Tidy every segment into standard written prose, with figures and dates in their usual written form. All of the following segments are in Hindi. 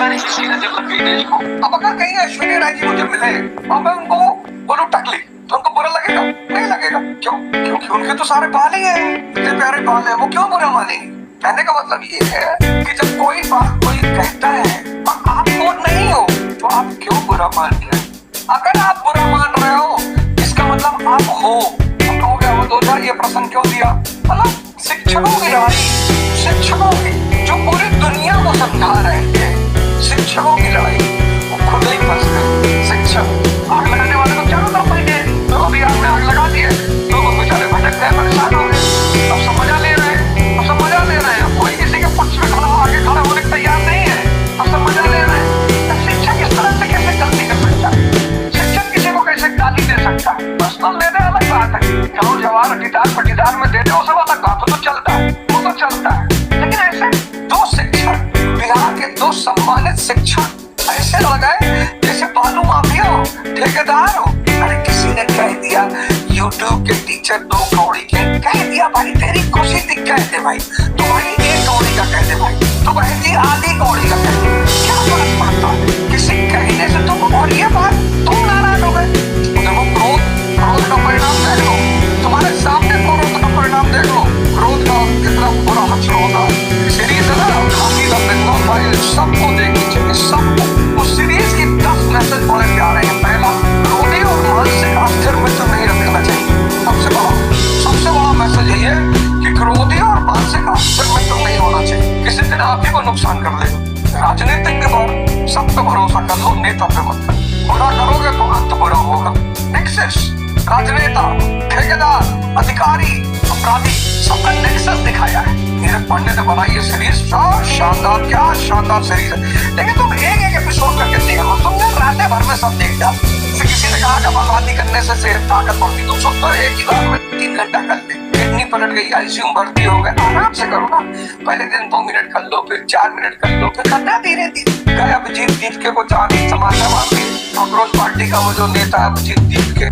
नहीं किसी नजर लग गई देश को। अब अगर कहीं ऐश्वर्या राय जी मुझे मिले और मैं उनको बोलूं टकली, तो उनको बुरा लगेगा? नहीं लगेगा। क्यों? क्योंकि उनके तो सारे बाल ही हैं, इतने प्यारे बाल हैं, वो क्यों बुरा मानेंगे? कहने का मतलब ये है कि जब कोई बात कोई कहता है और आप वो नहीं हो तो आप क्यों बुरा मान रहे हो? अगर आप बुरा मान रहे हो इसका मतलब आप हो। तो कहोगे वो दो चार ये प्रश्न क्यों दिया? मतलब शिक्षकों की लड़ाई, शिक्षकों की जो पूरी दुनिया को समझा रहे थे, शिक्षकों की लड़ाई, वो खुद ही फंस गए। शिक्षक आग लगाने वाले को चारों तरफ बैठे, तो अभी आग में आग लगा दिए, लोग बेचारे भटक गए, परेशान हो गए। अब सब मजा ले रहे हैं, अब सब मजा ले रहे हैं, कोई किसी के पक्ष में खड़ा आगे खड़ा होने को तैयार नहीं है, अब सब मजा ले रहे हैं। शिक्षक इस तरह से कैसे गलती कर सकता है? शिक्षक किसी को कैसे गाली दे सकता है? पर्सनल लेने अलग बात है, चलो जवाब पटीदार पटीदार में दे दो, सब अलग बात, तो चलता है, वो तो चलता है। लेकिन ऐसे दो शिक्षक, बिहार के दो सम्मानित शिक्षक ऐसे लगाए जैसे बालू माफिया हो, ठेकेदार हो। अरे किसी ने कह दिया यूट्यूब के टीचर 2 कौड़ी के, कह दिया भाई तेरी खुशी दिख, कह दे भाई, तो भाई 1 कौड़ी का कह दे भाई, तो बहन जी आधी कौड़ी का कह दे, क्या फर्क पड़ता है? किसी कहने से तुम, और ये बात तुम नाराज हो गए। देखो क्रोध का परिणाम देख लो, तुम्हारे सामने क्रोध का परिणाम देख लो, क्रोध का कितना बुरा हश्र होता है। सीरीज है ना, सबको देखनी चाहिए, सबको। उस सीरीज की 10 मैसेज बड़े प्यारे हैं। पहला, क्रोधी और मानसिक अस्थिर मित्र नहीं रखना चाहिए। सबसे बड़ा मैसेज ये है कि क्रोधी और मानसिक अस्थिर मित्र नहीं होना चाहिए, किसी दिन आप ही को नुकसान कर देगा। राजनीतिक के पर सब पे भरोसा कर लो, नेता पे मत करो, बुरा करोगे तो अंत बुरा होगा। नेक्सस, राजनेता, ठेकेदार, अधिकारी, अपराधी, सबका नेक्सस दिखाया है। नीरज पांडे ने बनाई ये सीरीज, शानदार, क्या शानदार सीरीज है। लेकिन तुम एक एपिसोड करके देख लो, तुमने रातें भर में सब देख डाल। किसी ने कहा कपालभाती करने से सेहत ताकत बढ़ती, तुम सोचो एक ही बार में 3 घंटा कर ले, किडनी पलट गई, आईसीयू भर्ती हो गए, आराम से करो ना। पहले दिन 2 मिनट कर लो, फिर 4 मिनट कर लो, फिर करना धीरे धीरे। गए अभिजीत दीपके को जान समाचार मार दी, कांग्रेस पार्टी का वो जो नेता है अभिजीत दीपके,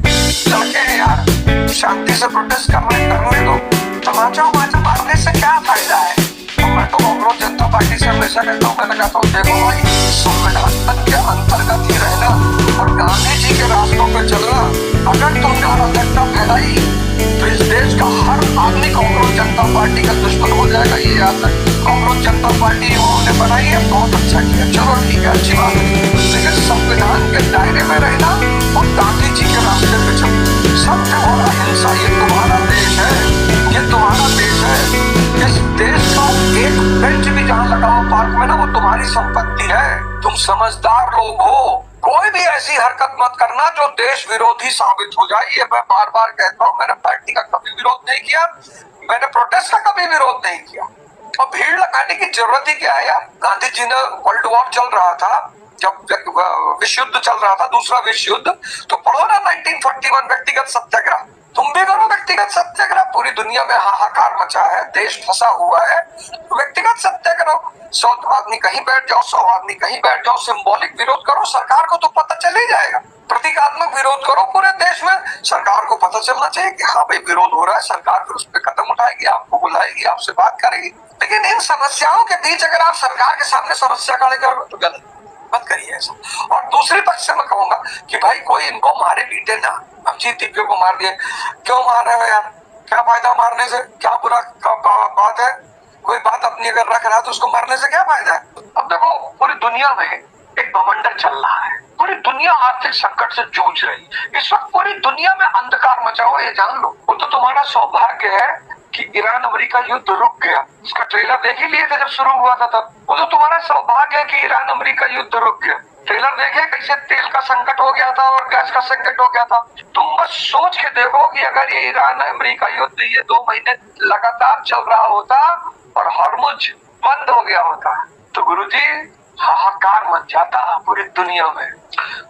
लड़के हैं यार, शांति से प्रोटेस्ट करने दो, तमाचा मारने से क्या फायदा है? तो मैं तो कांग्रेस जनता पार्टी से हमेशा कहता हूँ, मैंने कहता हूँ देखो भाई, संविधान के अंतर्गत ही रहना और गांधी जी के रास्तों पे चलना। अगर तुमने अराजकता फैलाई तो इस देश का हर आदमी कांग्रेस जनता पार्टी का दुश्मन हो जाएगा, ये याद रखना। कांग्रेस जनता पार्टी उन्होंने बनाई है, बहुत अच्छा किया, चलो ठीक है, अच्छी बात है, लेकिन संविधान के दायरे में रहना और गांधी जी के रास्ते पे चलना। सत्य और अहिंसा, ये तुम्हारा देश है, ये तुम्हारा देश है। इस देश का एक बेंच भी जहाँ लगाओ पार्क में ना, वो तुम्हारी संपत्ति है। तुम समझदार लोग हो, कोई भी ऐसी हरकत मत करना जो देश विरोधी साबित हो जाए। ये मैं बार बार कहता हूँ, मैंने पार्टी का कभी विरोध नहीं किया, मैंने प्रोटेस्ट का कभी विरोध नहीं किया, और भीड़ लगाने की जरूरत ही क्या है यार? गांधी जी ने, वर्ल्ड वॉर चल रहा था, जब विश्व युद्ध चल रहा था, दूसरा विश्व युद्ध, तो पढ़ो ना 1941 व्यक्तिगत सत्याग्रह, तुम भी करो व्यक्तिगत सत्याग्रह। पूरी दुनिया में हाहाकार मचा है, देश फंसा हुआ है, तो व्यक्तिगत सत्याग्रह, 100 आदमी कहीं बैठ जाओ, 100 आदमी कहीं बैठ जाओ, सिंबॉलिक विरोध करो, सरकार को तो पता चल ही जाएगा। प्रतीकात्मक विरोध करो पूरे देश में, सरकार को पता चलना चाहिए कि हाँ भाई विरोध हो रहा है, सरकार फिर उस पर कदम उठाएगी, आपको बुलाएगी, आपसे बात करेगी। लेकिन इन समस्याओं के बीच अगर आप सरकार के सामने समस्या खड़े करोगे तो गलत, मत करिए ऐसा। और दूसरी पक्ष से मैं कहूंगा कि भाई कोई इनको मारे पीटे ना, अभिजीत दीपके को मार दिए, क्यों मार रहे हो यार? क्या फायदा मारने से? क्या बुरा बात है? कोई बात अपनी अगर रख रहा है तो उसको मारने से क्या फायदा है? अब देखो पूरी दुनिया में एक बवंडर चल रहा है, पूरी दुनिया आर्थिक संकट से जूझ रही, इस वक्त पूरी दुनिया में अंधकार मचा हुआ, ये जान लो। वो तो तुम्हारा सौभाग्य है कि ईरान अमेरिका युद्ध रुक गया, उसका ट्रेलर देख ही लिए थे जब शुरू हुआ था तब। वो तो तुम्हारा सौभाग्य है कि ईरान अमेरिका युद्ध रुक गया। ट्रेलर देखे कैसे तेल का संकट हो गया था और गैस का संकट हो गया था। तुम बस सोच के देखो कि अगर ये ईरान अमेरिका युद्ध ये 2 महीने लगातार चल रहा होता और हॉर्मुज बंद हो गया होता तो गुरुजी हाहाकार मच जाता पूरी दुनिया में,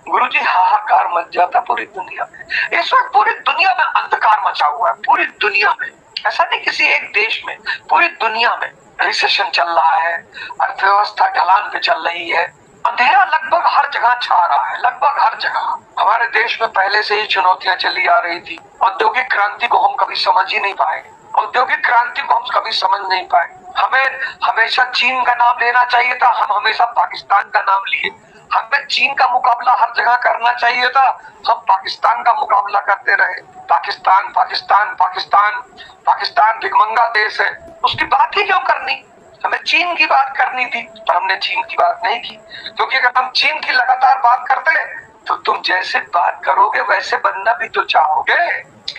गुरुजी हाहाकार मच जाता पूरी दुनिया में। इस वक्त पूरी दुनिया में अंधकार मचा हुआ है, पूरी दुनिया में, ऐसा नहीं किसी एक देश में, पूरी दुनिया में रिसेशन चल रहा है, अर्थव्यवस्था ढलान पे चल रही है, अंधेरा लगभग हर जगह छा रहा है, लगभग हर जगह। हमारे देश में पहले से ही चुनौतियां चली आ रही थी। औद्योगिक क्रांति को हम कभी समझ ही नहीं पाए, औद्योगिक क्रांति को हम कभी समझ नहीं पाए। हमें हमेशा चीन का नाम लेना चाहिए था, हम हमेशा पाकिस्तान का नाम लिए। हमें चीन का मुकाबला हर जगह करना चाहिए था, हम पाकिस्तान का मुकाबला करते रहे। पाकिस्तान पाकिस्तान पाकिस्तान पाकिस्तान भिखमंगा देश है, उसकी बात ही क्यों करनी? हमें चीन की बात करनी थी, पर हमने चीन की बात नहीं की, क्योंकि अगर हम चीन की लगातार बात करते तो तुम जैसे बात करोगे वैसे बनना भी तो चाहोगे।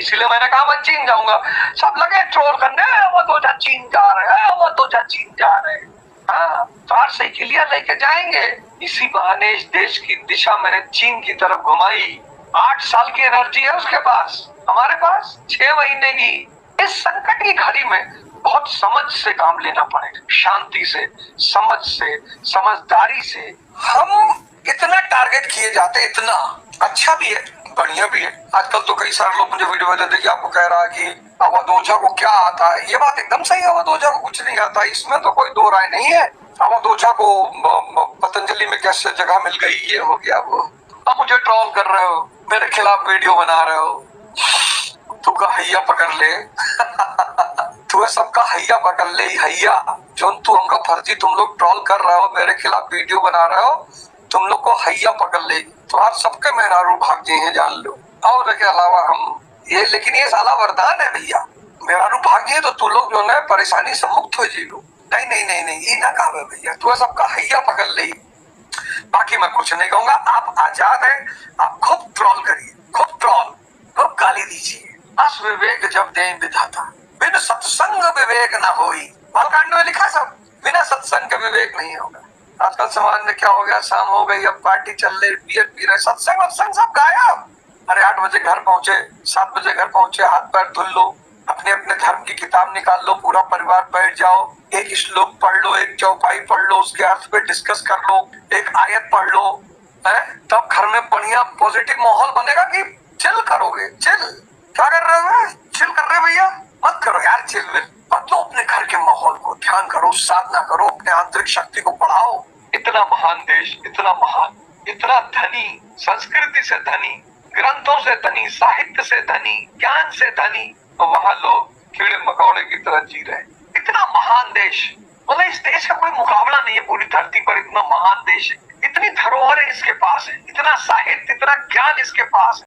इसीलिए मैंने कहा मैं चीन जाऊंगा। सब लगे ट्रोल करने, वो दो चीन जा रहे हैं, वो दो चीन जा रहे हैं। हाँ, 4 साइकिलियां लेके जाएंगे। इसी बहाने इस देश की दिशा मैंने चीन की तरफ घुमाई। 8 साल की एनर्जी है उसके पास, हमारे पास 6 महीने की। इस संकट की घड़ी में बहुत समझ से काम लेना पड़ेगा, शांति से, समझ से, समझदारी से। हम इतना टारगेट किए जाते, इतना अच्छा भी है, बढ़िया भी है। आजकल तो कई सारे लोग मुझे वीडियो में देखिए आपको कह रहा है कि अवध ओझा को क्या आता है। ये बात एकदम सही है, अवध ओझा को कुछ नहीं आता, इसमें तो कोई दो राय नहीं है। अवध ओझा को पतंजलि में कैसे जगह मिल गई, ये हो गया वो। अब मुझे ट्रोल कर रहे हो, मेरे खिलाफ वीडियो बना रहे हो, तू का हैया पकड़ ले तू सबका हैया पकड़ ले, हैया जो तू हमका फर्जी, तुम लोग ट्रोल कर रहे हो, मेरे खिलाफ वीडियो बना रहे हो, तुम लोग को हैया पकड़ ले तो आज सबके मेहरारू भाग गए हैं, जान लो। और के अलावा हम ये, लेकिन ये साला वरदान है भैया, मेहरारू भाग गए तो तू लोग जो है परेशानी से मुक्त हो जी लो। नहीं नहीं नहीं नहीं, ये ना कहा भैया, तू सबका हैया पकड़ ले। बाकी मैं कुछ नहीं कहूंगा, आप आजाद हैं, आप खूब ट्रोल करिए, खूब ट्रोल, खूब गाली दीजिए। बस विवेक जब दे विधाता, बिन सत्संग विवेक न होई। बालकांड में लिखा सब, बिना सत्संग के विवेक नहीं होगा। आजकल समाज में क्या हो गया, शाम हो गई, अब पार्टी चल रही, बियर पी रहे, सत्संग वत्संग सब गायब। अरे 8 बजे घर पहुंचे, 7 बजे घर पहुंचे, हाथ पैर धुल लो, अपने अपने धर्म की किताब निकाल लो, पूरा परिवार बैठ जाओ, एक श्लोक पढ़ लो, एक चौपाई पढ़ लो, उसके अर्थ पे डिस्कस कर लो, एक आयत पढ़ लो, है तब घर में बढ़िया पॉजिटिव माहौल बनेगा। कि चिल करोगे, चिल क्या कर रहे हो, चिल कर रहे भैया, मत करो यार चिल। बदलो अपने घर के माहौल को, ध्यान करो, साधना करो, अपने आंतरिक शक्ति को बढ़ाओ। इतना महान देश, इतना महान, इतना धनी, संस्कृति से धनी, ग्रंथों से धनी, साहित्य से धनी, ज्ञान से धनी, तो वहां लोग कीड़े मकोड़े की तरह जी रहे। इतना महान देश, मतलब इस देश का कोई मुकाबला नहीं है पूरी धरती पर, इतना महान देश है, इतनी धरोहर इसके पास है, इतना साहित्य, इतना ज्ञान इसके पास है।